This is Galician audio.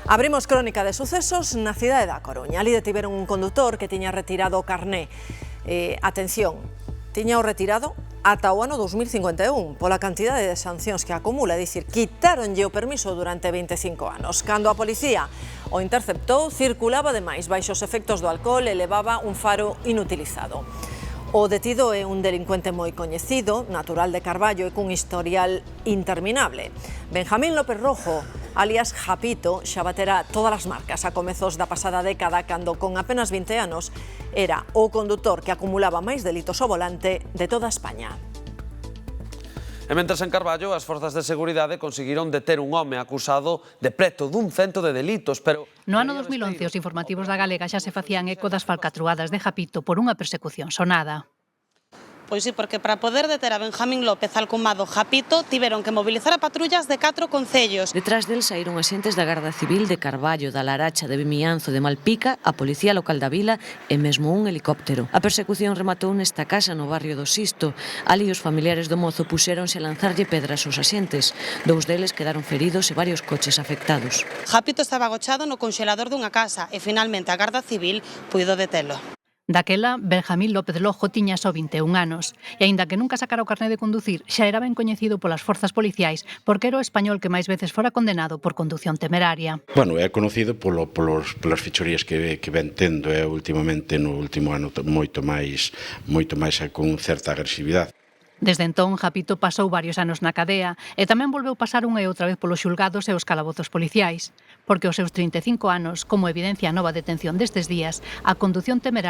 Abrimos crónica de sucesos na cidade da Coruña. Ali detiveron un condutor que tiña retirado o carné. Atención, tiña o retirado ata o ano 2051 pola cantidade de sancións que acumula, é dicir, quitáronlle o permiso durante 25 anos. Cando a policía o interceptou, circulaba ademais baixo os efectos do alcohol e levaba un faro inutilizado. O detido é un delincuente moi coñecido, natural de Carballo e cun historial interminable. Benjamín López Rojo, alias Japito, xa batera todas as marcas a comezos da pasada década cando con apenas 20 anos era o condutor que acumulaba máis delitos ao volante de toda España. E mentres en Carballo, as forzas de seguridade conseguiron deter un home acusado de preto dun cento de delitos, pero... No ano 2011, os informativos da Galega xa se facían eco das falcatruadas de Japito por unha persecución sonada. Pois sí, porque para poder deter a Benjamín López alcumado Japito tiveron que mobilizar a patrullas de 4 concellos. Detrás del saíron axentes da Garda Civil de Carballo, da Laracha, de Vimianzo, de Malpica, a Policía Local da Vila e mesmo un helicóptero. A persecución rematou nesta casa no barrio do Sisto. Ali os familiares do mozo puxéronse a lanzarlle pedras aos axentes. 2 deles quedaron feridos e varios coches afectados. Japito estaba agochado no conxelador dunha casa e finalmente a Garda Civil puido detelo. Daquela, Benjamín López Lojo tiña só 21 anos e, aínda que nunca sacara o carné de conducir, xa era ben coñecido polas forzas policiais porque era o español que máis veces fora condenado por condución temeraria. Bueno, é conocido polas fichorías que ven tendo últimamente no último ano moito máis con certa agresividade. Desde entón, Japito pasou varios anos na cadea e tamén volveu pasar unha e outra vez polos xulgados e os calabozos policiais, porque aos seus 35 anos, como evidencia a nova detención destes días, a condución temeraria